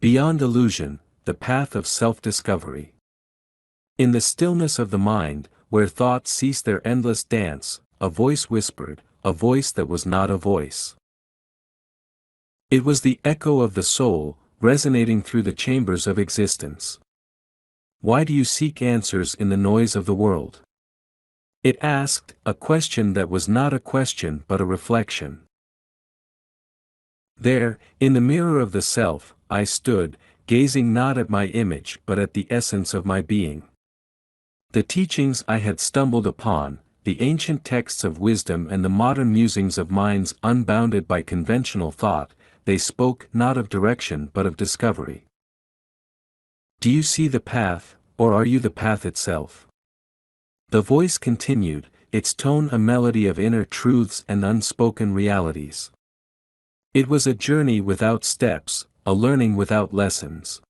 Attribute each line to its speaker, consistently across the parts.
Speaker 1: Beyond illusion, the path of self-discovery. In the stillness of the mind, where thoughts ceased their endless dance, a voice whispered, a voice that was not a voice. It was the echo of the soul, resonating through the chambers of existence. Why do you seek answers in the noise of the world? It asked, a question that was not a question but a reflection. There, in the mirror of the self, I stood, gazing not at my image but at the essence of my being. The teachings I had stumbled upon, the ancient texts of wisdom and the modern musings of minds unbounded by conventional thought, they spoke not of direction but of discovery. Do you see the path, or are you the path itself? The voice continued, its tone a melody of inner truths and unspoken realities. It was a journey without steps, a learning without lessons.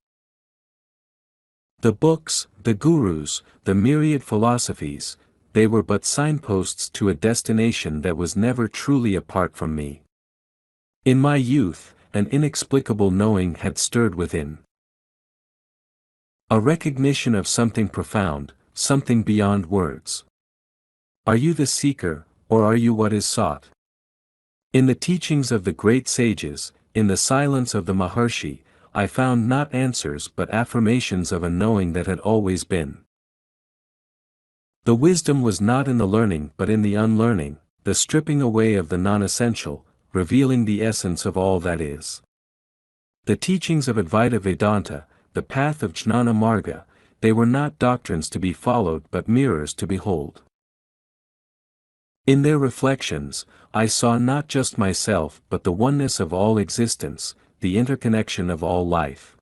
Speaker 1: The books, the gurus, the myriad philosophies, they were but signposts to a destination that was never truly apart from me. In my youth, an inexplicable knowing had stirred within. A recognition of something profound, something beyond words. Are you the seeker, or are you what is sought? In the teachings of the great sages, in the silence of the Maharshi, I found not answers but affirmations of a knowing that had always been. The wisdom was not in the learning but in the unlearning, the stripping away of the non-essential, revealing the essence of all that is. The teachings of Advaita Vedanta, the path of Jnana Marga, they were not doctrines to be followed but mirrors to behold. In their reflections, I saw not just myself but the oneness of all existence, the interconnection of all life.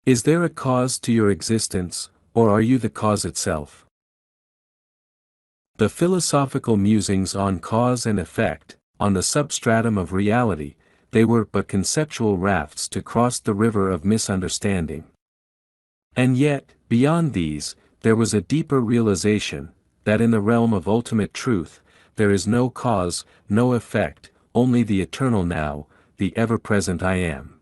Speaker 1: Is there a cause to your existence, or are you the cause itself? The philosophical musings on cause and effect, on the substratum of reality, they were but conceptual rafts to cross the river of misunderstanding. And yet, beyond these, there was a deeper realization, that in the realm of ultimate truth, there is no cause, no effect, only the eternal now, the ever-present I am.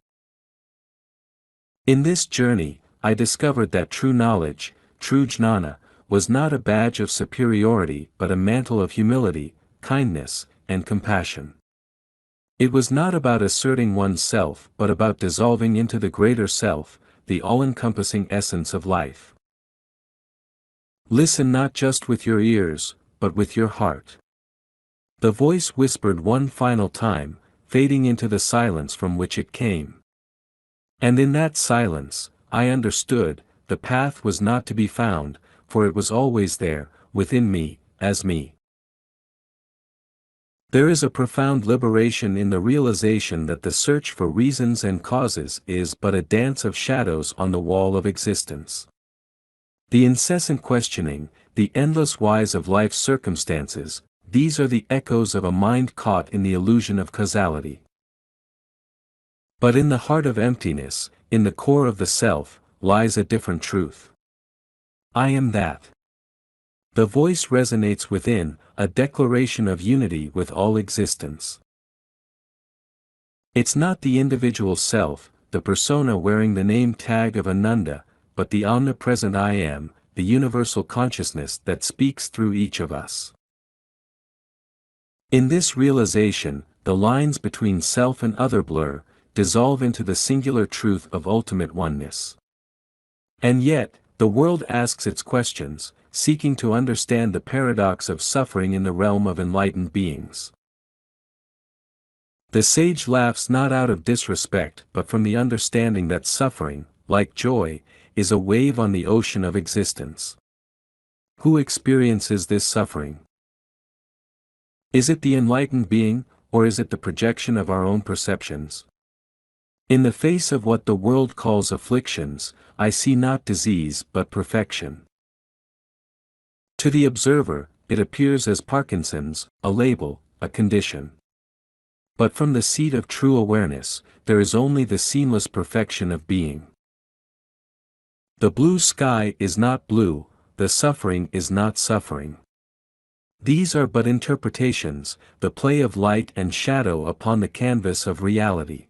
Speaker 1: In this journey, I discovered that true knowledge, true jnana, was not a badge of superiority but a mantle of humility, kindness, and compassion. It was not about asserting one's self but about dissolving into the greater self, the all-encompassing essence of life. Listen not just with your ears, but with your heart. The voice whispered one final time, fading into the silence from which it came. And in that silence, I understood, the path was not to be found, for it was always there, within me, as me. There is a profound liberation in the realization that the search for reasons and causes is but a dance of shadows on the wall of existence. The incessant questioning, the endless whys of life's circumstances, these are the echoes of a mind caught in the illusion of causality. But in the heart of emptiness, in the core of the self, lies a different truth. I am that. The voice resonates within, a declaration of unity with all existence. It's not the individual self, the persona wearing the name tag of Ananda, but the omnipresent I am, the universal consciousness that speaks through each of us. In this realization, the lines between self and other blur, dissolve into the singular truth of ultimate oneness. And yet, the world asks its questions, seeking to understand the paradox of suffering in the realm of enlightened beings. The sage laughs not out of disrespect but from the understanding that suffering, like joy, is a wave on the ocean of existence. Who experiences this suffering? Is it the enlightened being, or is it the projection of our own perceptions? In the face of what the world calls afflictions, I see not disease but perfection. To the observer, it appears as Parkinson's, a label, a condition. But from the seat of true awareness, there is only the seamless perfection of being. The blue sky is not blue, the suffering is not suffering. These are but interpretations, the play of light and shadow upon the canvas of reality.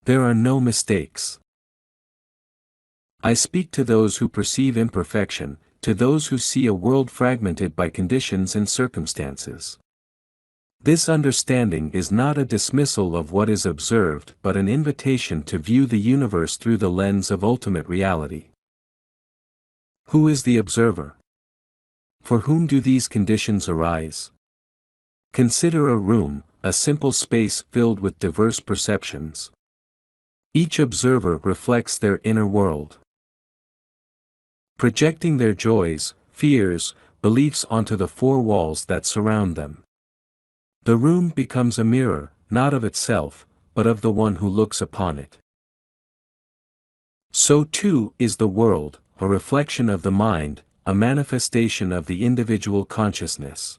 Speaker 1: There are no mistakes. I speak to those who perceive imperfection, to those who see a world fragmented by conditions and circumstances. This understanding is not a dismissal of what is observed but an invitation to view the universe through the lens of ultimate reality. Who is the observer? For whom do these conditions arise? Consider a room, a simple space filled with diverse perceptions. Each observer reflects their inner world, projecting their joys, fears, beliefs onto the four walls that surround them. The room becomes a mirror, not of itself, but of the one who looks upon it. So too is the world, a reflection of the mind, a manifestation of the individual consciousness.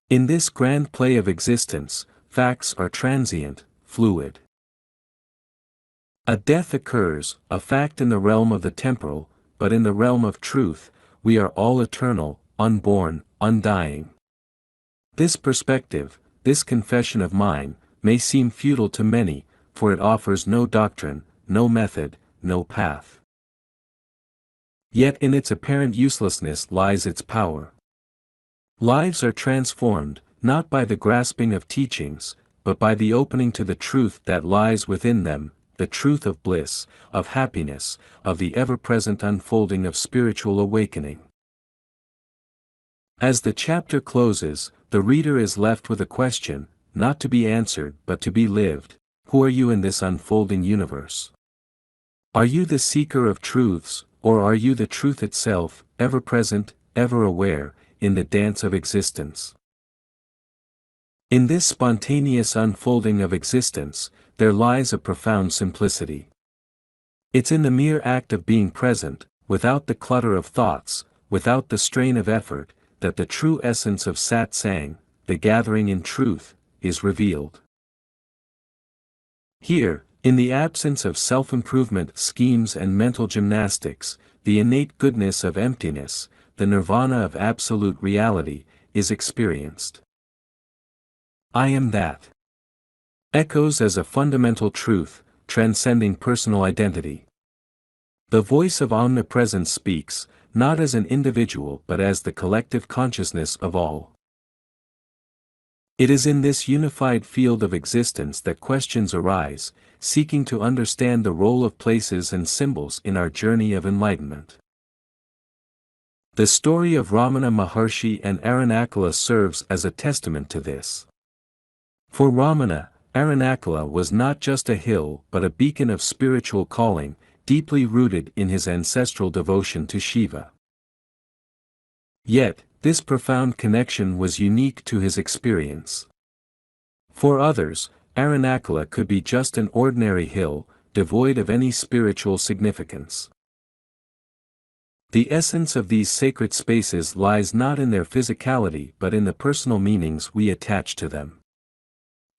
Speaker 1: In this grand play of existence, facts are transient, fluid. A death occurs, a fact in the realm of the temporal, but in the realm of truth, we are all eternal, unborn, undying. This perspective, this confession of mine, may seem futile to many, for it offers no doctrine, no method, no path. Yet in its apparent uselessness lies its power. Lives are transformed, not by the grasping of teachings, but by the opening to the truth that lies within them, the truth of bliss, of happiness, of the ever-present unfolding of spiritual awakening. As the chapter closes, the reader is left with a question, not to be answered but to be lived: who are you in this unfolding universe? Are you the seeker of truths, or are you the truth itself, ever present, ever aware, in the dance of existence? In this spontaneous unfolding of existence, there lies a profound simplicity. It's in the mere act of being present, without the clutter of thoughts, without the strain of effort, that the true essence of satsang, the gathering in truth, is revealed. Here, in the absence of self-improvement schemes and mental gymnastics, the innate goodness of emptiness, the nirvana of absolute reality, is experienced. I am that. Echoes as a fundamental truth, transcending personal identity. The voice of omnipresence speaks, not as an individual but as the collective consciousness of all. It is in this unified field of existence that questions arise, seeking to understand the role of places and symbols in our journey of enlightenment. The story of Ramana Maharshi and Aranakula serves as a testament to this. For Ramana, Aranakula was not just a hill but a beacon of spiritual calling, deeply rooted in his ancestral devotion to Shiva. Yet, this profound connection was unique to his experience. For others, Aranakula could be just an ordinary hill, devoid of any spiritual significance. The essence of these sacred spaces lies not in their physicality but in the personal meanings we attach to them.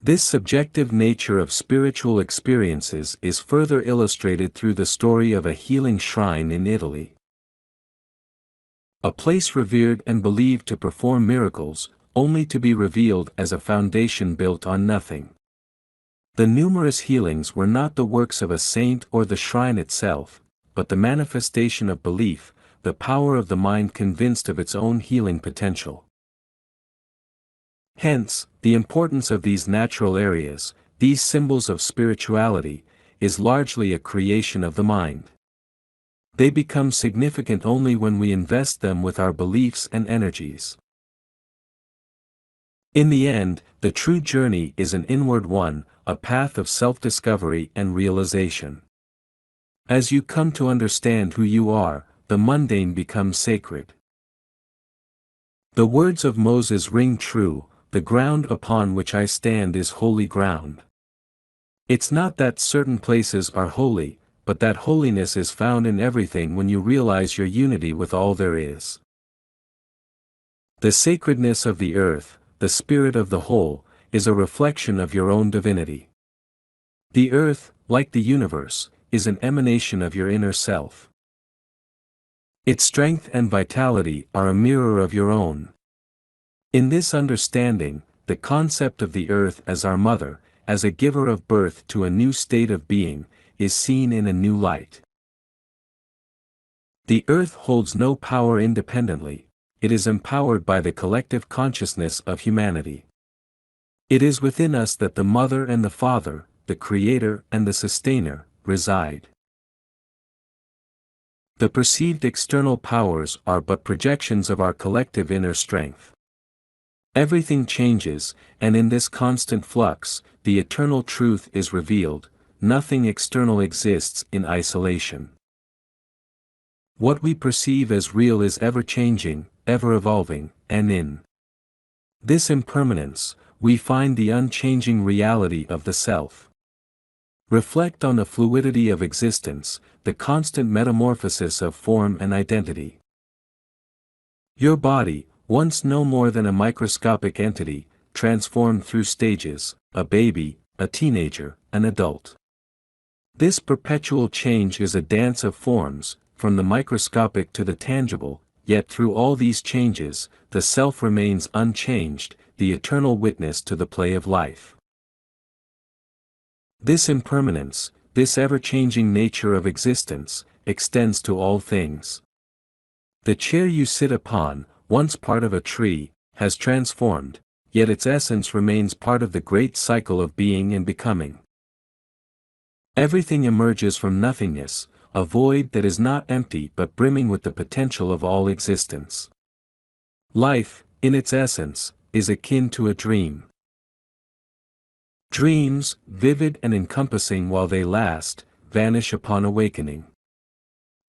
Speaker 1: This subjective nature of spiritual experiences is further illustrated through the story of a healing shrine in Italy. A place revered and believed to perform miracles, only to be revealed as a foundation built on nothing. The numerous healings were not the works of a saint or the shrine itself, but the manifestation of belief, the power of the mind convinced of its own healing potential. Hence, the importance of these natural areas, these symbols of spirituality, is largely a creation of the mind. They become significant only when we invest them with our beliefs and energies. In the end, the true journey is an inward one, a path of self-discovery and realization. As you come to understand who you are, the mundane becomes sacred. The words of Moses ring true: the ground upon which I stand is holy ground. It's not that certain places are holy, but that holiness is found in everything when you realize your unity with all there is. The sacredness of the earth, the spirit of the whole, is a reflection of your own divinity. The earth, like the universe, is an emanation of your inner self. Its strength and vitality are a mirror of your own. In this understanding, the concept of the earth as our mother, as a giver of birth to a new state of being, is seen in a new light. The earth holds no power independently, it is empowered by the collective consciousness of humanity. It is within us that the Mother and the Father, the Creator and the Sustainer, reside. The perceived external powers are but projections of our collective inner strength. Everything changes, and in this constant flux, the eternal truth is revealed: nothing external exists in isolation. What we perceive as real is ever-changing, ever-evolving, and in this impermanence, we find the unchanging reality of the self. Reflect on the fluidity of existence, the constant metamorphosis of form and identity. Your body, once no more than a microscopic entity, transformed through stages: a baby, a teenager, an adult. This perpetual change is a dance of forms, from the microscopic to the tangible, yet through all these changes, the self remains unchanged, the eternal witness to the play of life. This impermanence, this ever-changing nature of existence, extends to all things. The chair you sit upon, once part of a tree, has transformed, yet its essence remains part of the great cycle of being and becoming. Everything emerges from nothingness, a void that is not empty but brimming with the potential of all existence. Life, in its essence, is akin to a dream. Dreams, vivid and encompassing while they last, vanish upon awakening.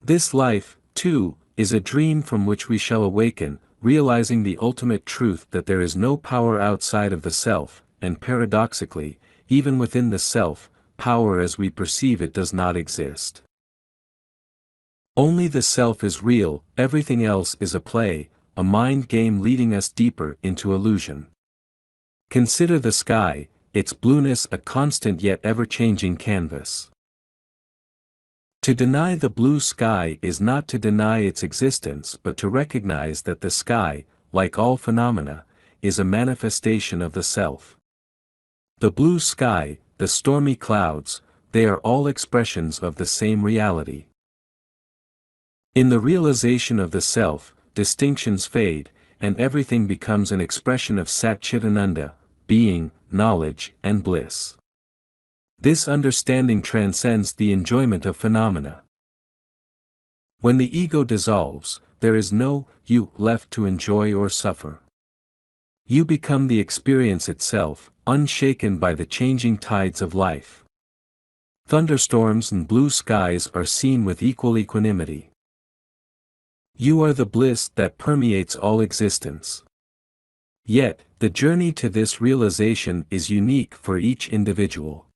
Speaker 1: This life, too, is a dream from which we shall awaken, realizing the ultimate truth that there is no power outside of the self, and paradoxically, even within the self, power as we perceive it does not exist. Only the self is real, everything else is a play, a mind game leading us deeper into illusion. Consider the sky, its blueness a constant yet ever-changing canvas. To deny the blue sky is not to deny its existence but to recognize that the sky, like all phenomena, is a manifestation of the self. The blue sky, the stormy clouds, they are all expressions of the same reality. In the realization of the self, distinctions fade, and everything becomes an expression of Satchitananda, being, knowledge, and bliss. This understanding transcends the enjoyment of phenomena. When the ego dissolves, there is no you left to enjoy or suffer. You become the experience itself, unshaken by the changing tides of life. Thunderstorms and blue skies are seen with equal equanimity. You are the bliss that permeates all existence. Yet, the journey to this realization is unique for each individual.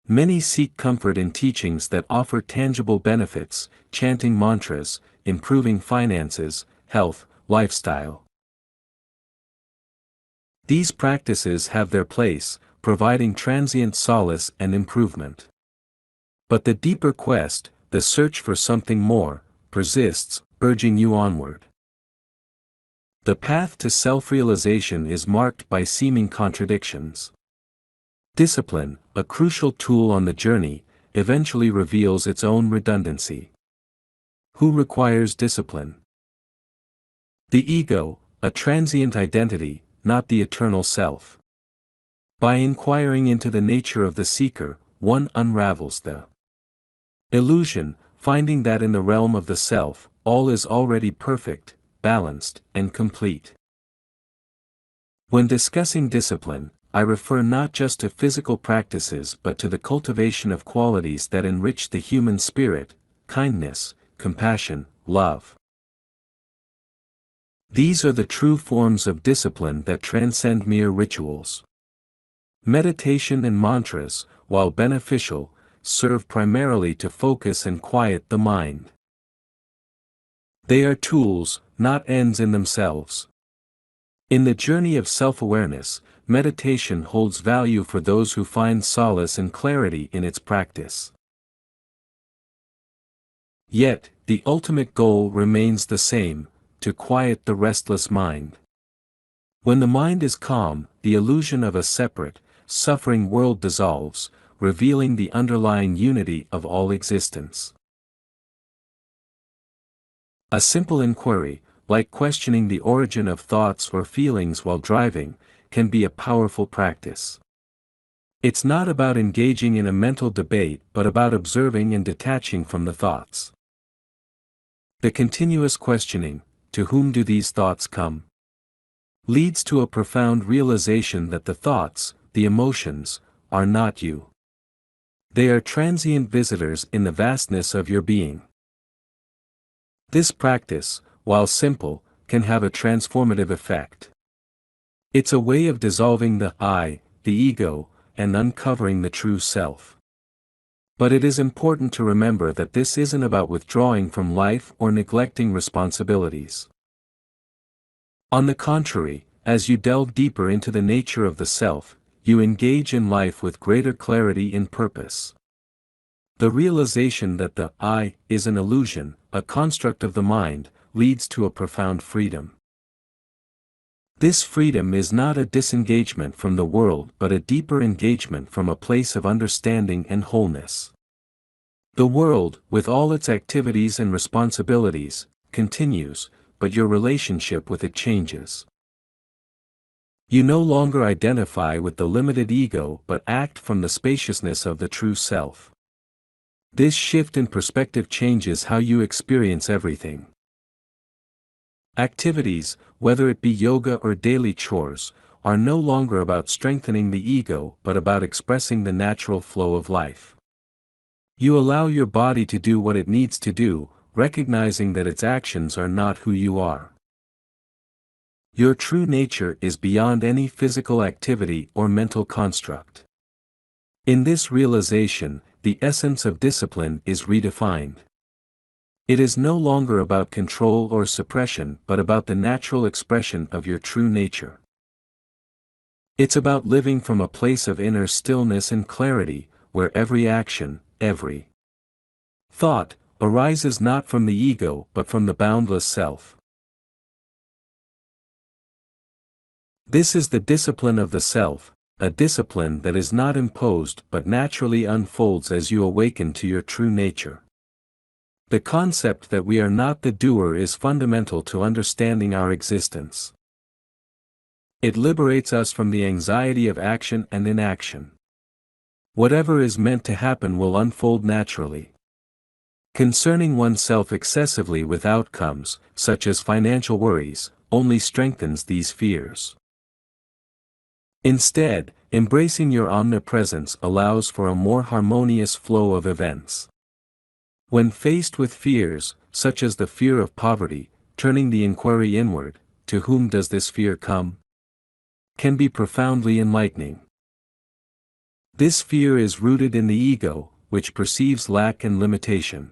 Speaker 1: Many seek comfort in teachings that offer tangible benefits, chanting mantras, improving finances, health, lifestyle. These practices have their place, providing transient solace and improvement. But the deeper quest, the search for something more, persists, urging you onward. The path to self-realization is marked by seeming contradictions. Discipline, a crucial tool on the journey, eventually reveals its own redundancy. Who requires discipline? The ego, a transient identity, not the eternal self. By inquiring into the nature of the seeker, one unravels the illusion, finding that in the realm of the self, all is already perfect, balanced, and complete. When discussing discipline, I refer not just to physical practices but to the cultivation of qualities that enrich the human spirit: kindness, compassion, love. These are the true forms of discipline that transcend mere rituals. Meditation and mantras, while beneficial, serve primarily to focus and quiet the mind. They are tools, not ends in themselves. In the journey of self-awareness, meditation holds value for those who find solace and clarity in its practice. Yet, the ultimate goal remains the same: to quiet the restless mind. When the mind is calm, the illusion of a separate, suffering world dissolves, revealing the underlying unity of all existence. A simple inquiry, like questioning the origin of thoughts or feelings while driving, can be a powerful practice. It's not about engaging in a mental debate but about observing and detaching from the thoughts. The continuous questioning, "To whom do these thoughts come?" leads to a profound realization that the thoughts, the emotions, are not you. They are transient visitors in the vastness of your being. This practice, while simple, can have a transformative effect. It's a way of dissolving the I, the ego, and uncovering the true self. But it is important to remember that this isn't about withdrawing from life or neglecting responsibilities. On the contrary, as you delve deeper into the nature of the self, you engage in life with greater clarity and purpose. The realization that the I is an illusion, a construct of the mind, leads to a profound freedom. This freedom is not a disengagement from the world but a deeper engagement from a place of understanding and wholeness. The world, with all its activities and responsibilities, continues, but your relationship with it changes. You no longer identify with the limited ego but act from the spaciousness of the true self. This shift in perspective changes how you experience everything. Activities, whether it be yoga or daily chores, are no longer about strengthening the ego but about expressing the natural flow of life. You allow your body to do what it needs to do, recognizing that its actions are not who you are. Your true nature is beyond any physical activity or mental construct. In this realization, the essence of discipline is redefined. It is no longer about control or suppression but about the natural expression of your true nature. It's about living from a place of inner stillness and clarity, where every action, every thought, arises not from the ego but from the boundless self. This is the discipline of the self, a discipline that is not imposed but naturally unfolds as you awaken to your true nature. The concept that we are not the doer is fundamental to understanding our existence. It liberates us from the anxiety of action and inaction. Whatever is meant to happen will unfold naturally. Concerning oneself excessively with outcomes, such as financial worries, only strengthens these fears. Instead, embracing your omnipresence allows for a more harmonious flow of events. When faced with fears, such as the fear of poverty, turning the inquiry inward, "To whom does this fear come?" can be profoundly enlightening. This fear is rooted in the ego, which perceives lack and limitation.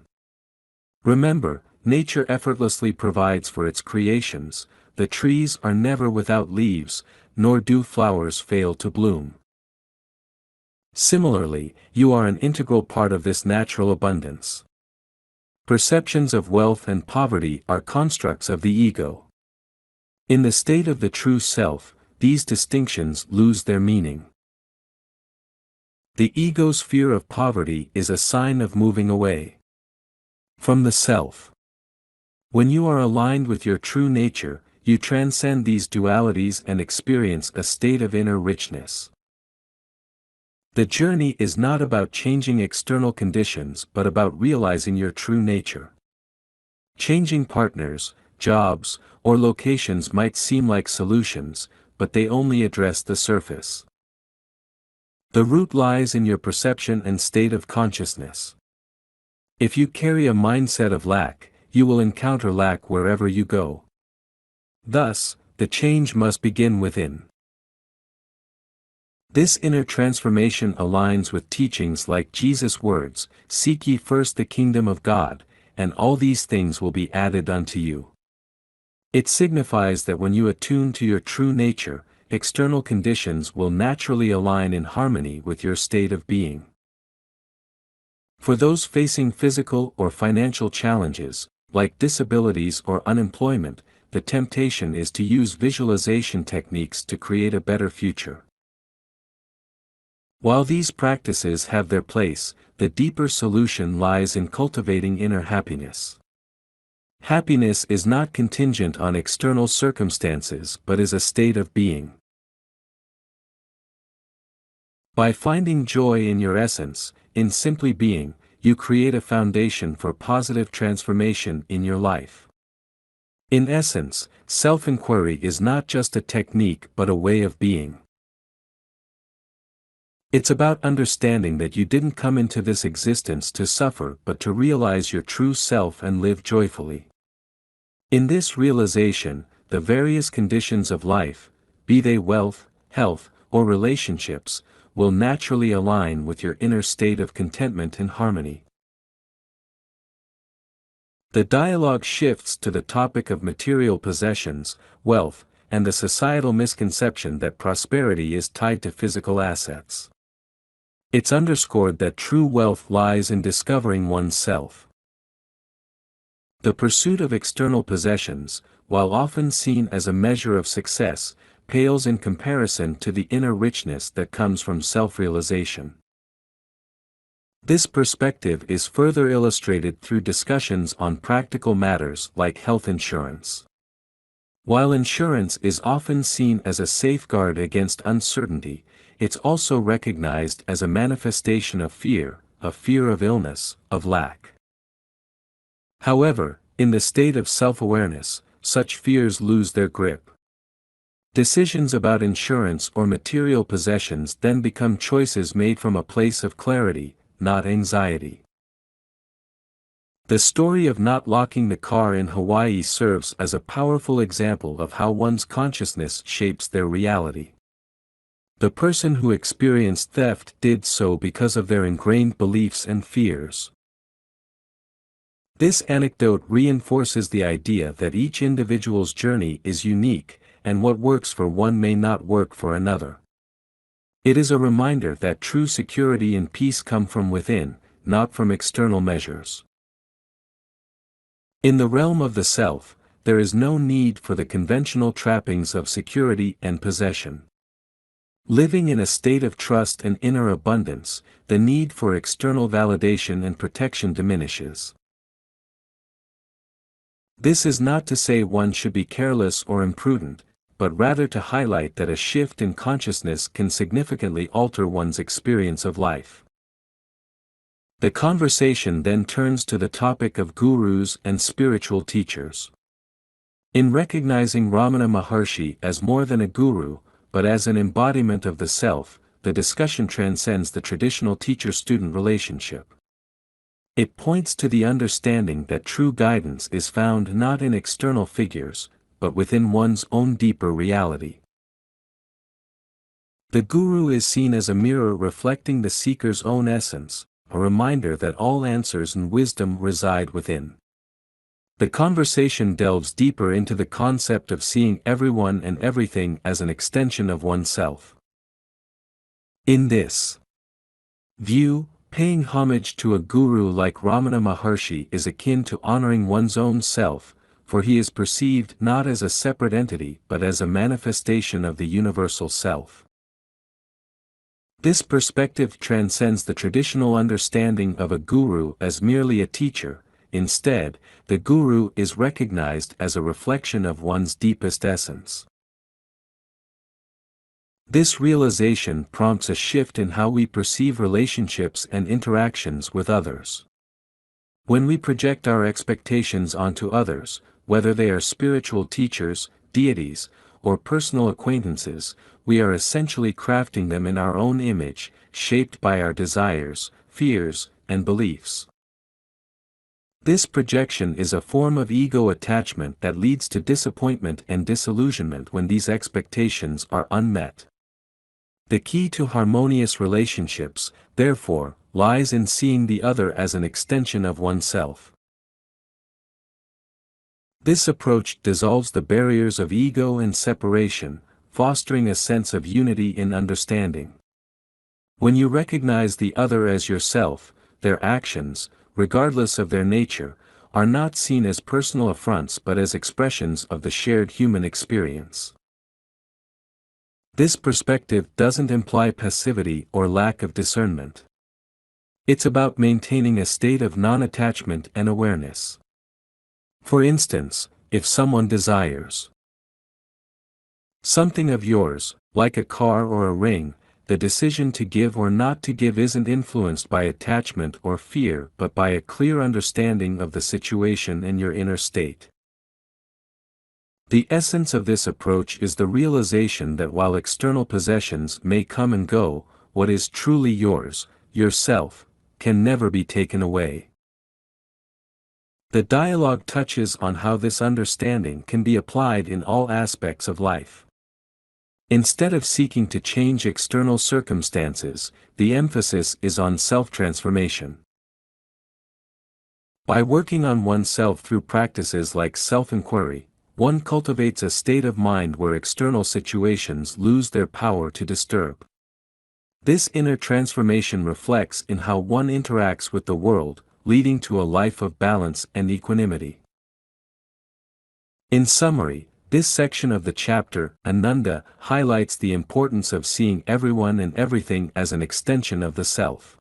Speaker 1: Remember, nature effortlessly provides for its creations. The trees are never without leaves, nor do flowers fail to bloom. Similarly, you are an integral part of this natural abundance. Perceptions of wealth and poverty are constructs of the ego. In the state of the true self, these distinctions lose their meaning. The ego's fear of poverty is a sign of moving away from the self. When you are aligned with your true nature, you transcend these dualities and experience a state of inner richness. The journey is not about changing external conditions but about realizing your true nature. Changing partners, jobs, or locations might seem like solutions, but they only address the surface. The root lies in your perception and state of consciousness. If you carry a mindset of lack, you will encounter lack wherever you go. Thus, the change must begin within. This inner transformation aligns with teachings like Jesus' words, "Seek ye first the kingdom of God, and all these things will be added unto you." It signifies that when you attune to your true nature, external conditions will naturally align in harmony with your state of being. For those facing physical or financial challenges, like disabilities or unemployment, the temptation is to use visualization techniques to create a better future. While these practices have their place, the deeper solution lies in cultivating inner happiness. Happiness is not contingent on external circumstances but is a state of being. By finding joy in your essence, in simply being, you create a foundation for positive transformation in your life. In essence, self-inquiry is not just a technique but a way of being. It's about understanding that you didn't come into this existence to suffer but to realize your true self and live joyfully. In this realization, the various conditions of life, be they wealth, health, or relationships, will naturally align with your inner state of contentment and harmony. The dialogue shifts to the topic of material possessions, wealth, and the societal misconception that prosperity is tied to physical assets. It's underscored that true wealth lies in discovering oneself. The pursuit of external possessions, while often seen as a measure of success, pales in comparison to the inner richness that comes from self-realization. This perspective is further illustrated through discussions on practical matters like health insurance. While insurance is often seen as a safeguard against uncertainty, it's also recognized as a manifestation of fear of illness, of lack. However, in the state of self-awareness, such fears lose their grip. Decisions about insurance or material possessions then become choices made from a place of clarity, not anxiety. The story of not locking the car in Hawaii serves as a powerful example of how one's consciousness shapes their reality. The person who experienced theft did so because of their ingrained beliefs and fears. This anecdote reinforces the idea that each individual's journey is unique, and what works for one may not work for another. It is a reminder that true security and peace come from within, not from external measures. In the realm of the self, there is no need for the conventional trappings of security and possession. Living in a state of trust and inner abundance, the need for external validation and protection diminishes. This is not to say one should be careless or imprudent, but rather to highlight that a shift in consciousness can significantly alter one's experience of life. The conversation then turns to the topic of gurus and spiritual teachers. In recognizing Ramana Maharshi as more than a guru, but as an embodiment of the self, the discussion transcends the traditional teacher-student relationship. It points to the understanding that true guidance is found not in external figures, but within one's own deeper reality. The guru is seen as a mirror reflecting the seeker's own essence, a reminder that all answers and wisdom reside within. The conversation delves deeper into the concept of seeing everyone and everything as an extension of oneself. In this view, paying homage to a guru like Ramana Maharshi is akin to honoring one's own self, for he is perceived not as a separate entity but as a manifestation of the universal self. This perspective transcends the traditional understanding of a guru as merely a teacher. Instead, the guru is recognized as a reflection of one's deepest essence. This realization prompts a shift in how we perceive relationships and interactions with others. When we project our expectations onto others, whether they are spiritual teachers, deities, or personal acquaintances, we are essentially crafting them in our own image, shaped by our desires, fears, and beliefs. This projection is a form of ego attachment that leads to disappointment and disillusionment when these expectations are unmet. The key to harmonious relationships, therefore, lies in seeing the other as an extension of oneself. This approach dissolves the barriers of ego and separation, fostering a sense of unity in understanding. When you recognize the other as yourself, their actions, regardless of their nature, are not seen as personal affronts but as expressions of the shared human experience. This perspective doesn't imply passivity or lack of discernment. It's about maintaining a state of non-attachment and awareness. For instance, if someone desires something of yours, like a car or a ring, the decision to give or not to give isn't influenced by attachment or fear but by a clear understanding of the situation and your inner state. The essence of this approach is the realization that while external possessions may come and go, what is truly yours, yourself, can never be taken away. The dialogue touches on how this understanding can be applied in all aspects of life. Instead of seeking to change external circumstances, the emphasis is on self-transformation. By working on oneself through practices like self-inquiry, one cultivates a state of mind where external situations lose their power to disturb. This inner transformation reflects in how one interacts with the world, leading to a life of balance and equanimity. In summary, this section of the chapter, Ananda, highlights the importance of seeing everyone and everything as an extension of the self.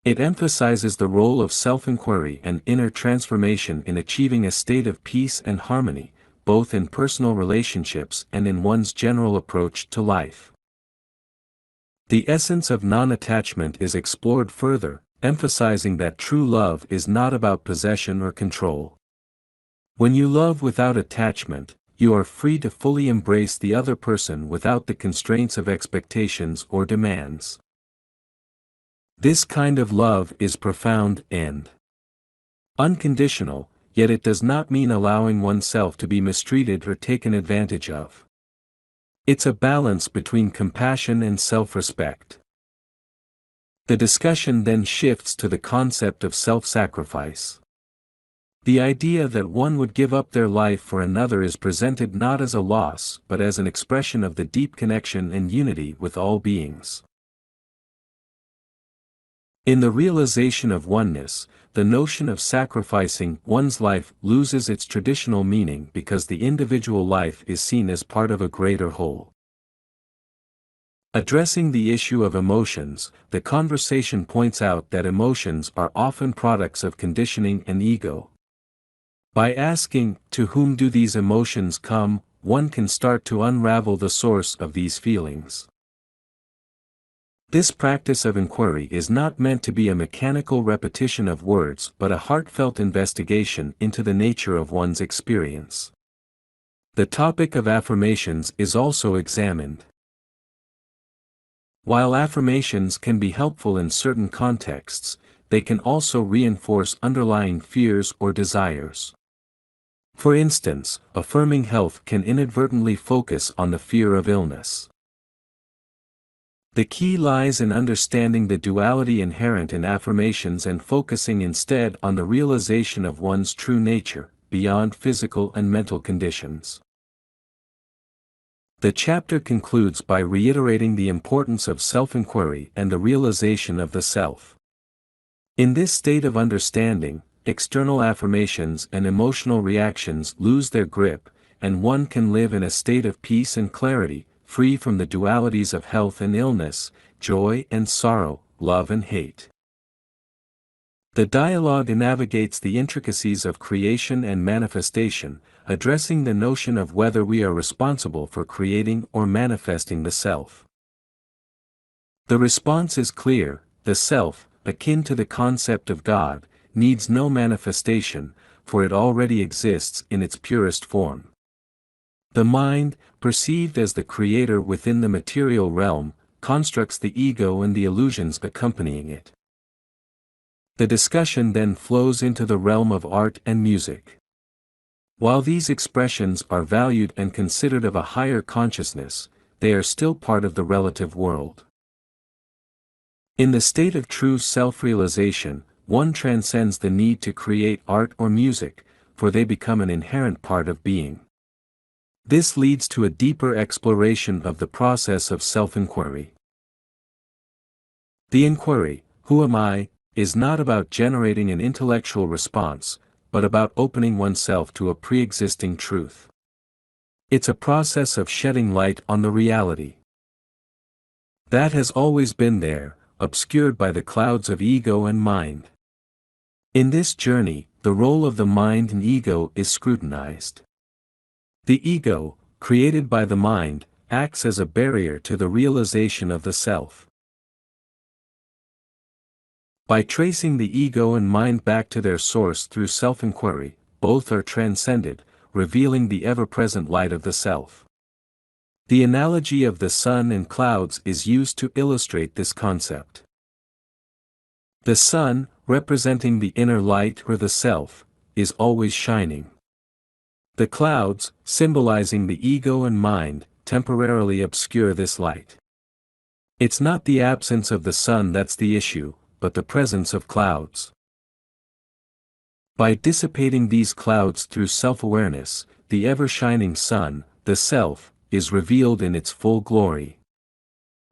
Speaker 1: It emphasizes the role of self-inquiry and inner transformation in achieving a state of peace and harmony, both in personal relationships and in one's general approach to life. The essence of non-attachment is explored further, emphasizing that true love is not about possession or control. When you love without attachment, you are free to fully embrace the other person without the constraints of expectations or demands. This kind of love is profound and unconditional, yet it does not mean allowing oneself to be mistreated or taken advantage of. It's a balance between compassion and self-respect. The discussion then shifts to the concept of self-sacrifice. The idea that one would give up their life for another is presented not as a loss but as an expression of the deep connection and unity with all beings. In the realization of oneness, the notion of sacrificing one's life loses its traditional meaning because the individual life is seen as part of a greater whole. Addressing the issue of emotions, the conversation points out that emotions are often products of conditioning and ego. By asking, "To whom do these emotions come?" one can start to unravel the source of these feelings. This practice of inquiry is not meant to be a mechanical repetition of words but a heartfelt investigation into the nature of one's experience. The topic of affirmations is also examined. While affirmations can be helpful in certain contexts, they can also reinforce underlying fears or desires. For instance, affirming health can inadvertently focus on the fear of illness. The key lies in understanding the duality inherent in affirmations and focusing instead on the realization of one's true nature, beyond physical and mental conditions. The chapter concludes by reiterating the importance of self-inquiry and the realization of the self. In this state of understanding, external affirmations and emotional reactions lose their grip, and one can live in a state of peace and clarity, free from the dualities of health and illness, joy and sorrow, love and hate. The dialogue navigates the intricacies of creation and manifestation, addressing the notion of whether we are responsible for creating or manifesting the self. The response is clear: the self, akin to the concept of God, needs no manifestation, for it already exists in its purest form. The mind, perceived as the creator within the material realm, constructs the ego and the illusions accompanying it. The discussion then flows into the realm of art and music. While these expressions are valued and considered of a higher consciousness, they are still part of the relative world. In the state of true self-realization, one transcends the need to create art or music, for they become an inherent part of being. This leads to a deeper exploration of the process of self-inquiry. The inquiry, "Who am I?" is not about generating an intellectual response, but about opening oneself to a pre-existing truth. It's a process of shedding light on the reality that has always been there, obscured by the clouds of ego and mind. In this journey, the role of the mind and ego is scrutinized. The ego, created by the mind, acts as a barrier to the realization of the self. By tracing the ego and mind back to their source through self-inquiry, both are transcended, revealing the ever-present light of the self. The analogy of the sun and clouds is used to illustrate this concept. The sun, representing the inner light or the self, is always shining. The clouds, symbolizing the ego and mind, temporarily obscure this light. It's not the absence of the sun that's the issue, but the presence of clouds. By dissipating these clouds through self-awareness, the ever-shining sun, the self, is revealed in its full glory.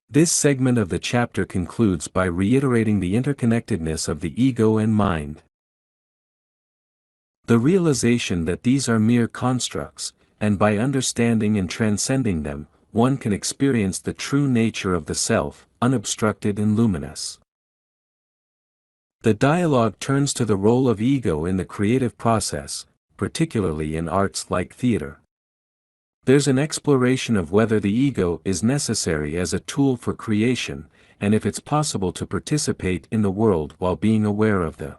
Speaker 1: This segment of the chapter concludes by reiterating the interconnectedness of the ego and mind. The realization that these are mere constructs, and by understanding and transcending them, one can experience the true nature of the self, unobstructed and luminous. The dialogue turns to the role of ego in the creative process, particularly in arts like theater. There's an exploration of whether the ego is necessary as a tool for creation, and if it's possible to participate in the world while being aware of the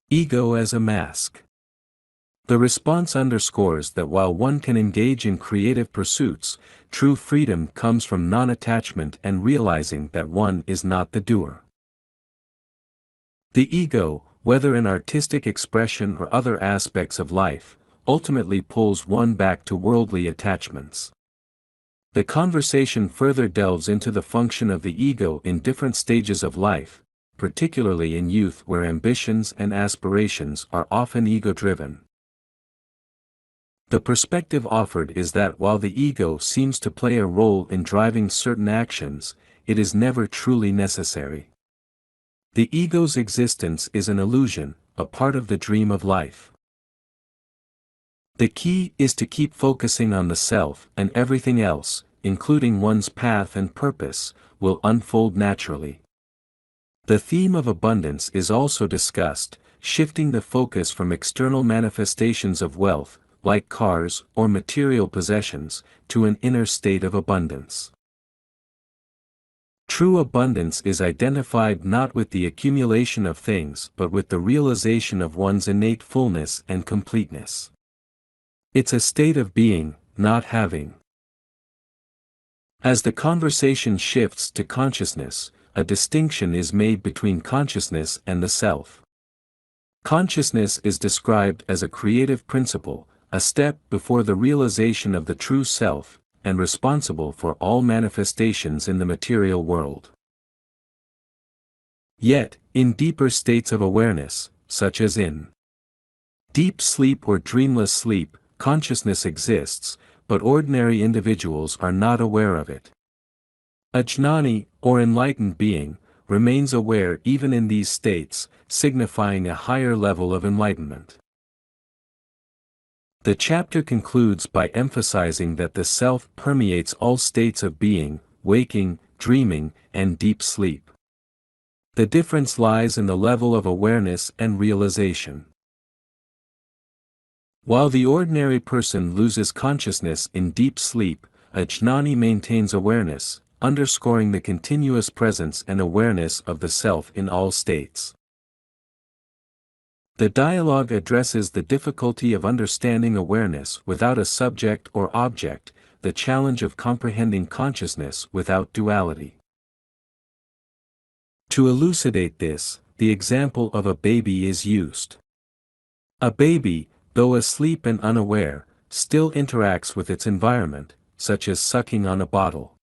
Speaker 1: ego as a mask. The response underscores that while one can engage in creative pursuits, true freedom comes from non-attachment and realizing that one is not the doer. The ego, whether in artistic expression or other aspects of life, ultimately pulls one back to worldly attachments. The conversation further delves into the function of the ego in different stages of life, particularly in youth where ambitions and aspirations are often ego-driven. The perspective offered is that while the ego seems to play a role in driving certain actions, it is never truly necessary. The ego's existence is an illusion, a part of the dream of life. The key is to keep focusing on the self, and everything else, including one's path and purpose, will unfold naturally. The theme of abundance is also discussed, shifting the focus from external manifestations of wealth, like cars or material possessions, to an inner state of abundance. True abundance is identified not with the accumulation of things but with the realization of one's innate fullness and completeness. It's a state of being, not having. As the conversation shifts to consciousness, a distinction is made between consciousness and the self. Consciousness is described as a creative principle, a step before the realization of the true self, and responsible for all manifestations in the material world. Yet, in deeper states of awareness, such as in deep sleep or dreamless sleep, consciousness exists, but ordinary individuals are not aware of it. A jnani, or enlightened being, remains aware even in these states, signifying a higher level of enlightenment. The chapter concludes by emphasizing that the self permeates all states of being, waking, dreaming, and deep sleep. The difference lies in the level of awareness and realization. While the ordinary person loses consciousness in deep sleep, a jnani maintains awareness, underscoring the continuous presence and awareness of the self in all states. The dialogue addresses the difficulty of understanding awareness without a subject or object, the challenge of comprehending consciousness without duality. To elucidate this, the example of a baby is used. A baby, though asleep and unaware, still interacts with its environment, such as sucking on a bottle.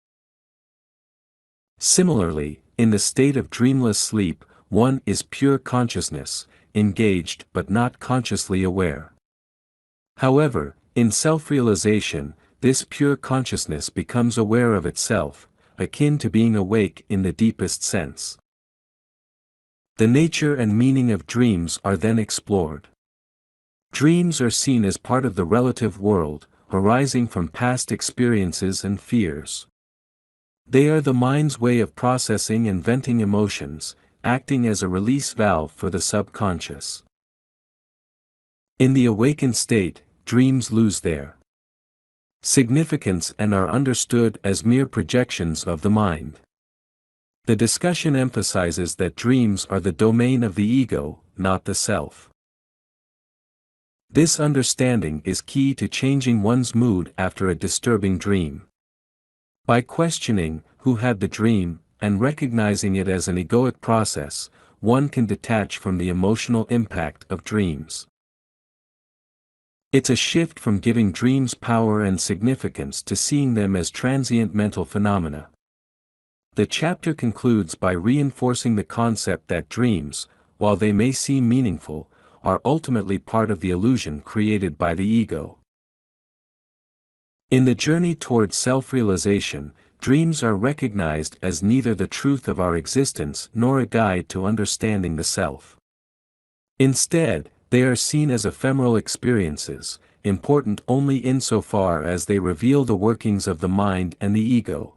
Speaker 1: Similarly, in the state of dreamless sleep, one is pure consciousness, engaged but not consciously aware. However, in self-realization, this pure consciousness becomes aware of itself, akin to being awake in the deepest sense. The nature and meaning of dreams are then explored. Dreams are seen as part of the relative world, arising from past experiences and fears. They are the mind's way of processing and venting emotions, acting as a release valve for the subconscious. In the awakened state, dreams lose their significance and are understood as mere projections of the mind. The discussion emphasizes that dreams are the domain of the ego, not the self. This understanding is key to changing one's mood after a disturbing dream. By questioning who had the dream, and recognizing it as an egoic process, one can detach from the emotional impact of dreams. It's a shift from giving dreams power and significance to seeing them as transient mental phenomena. The chapter concludes by reinforcing the concept that dreams, while they may seem meaningful, are ultimately part of the illusion created by the ego. In the journey toward self-realization, dreams are recognized as neither the truth of our existence nor a guide to understanding the self. Instead, they are seen as ephemeral experiences, important only insofar as they reveal the workings of the mind and the ego.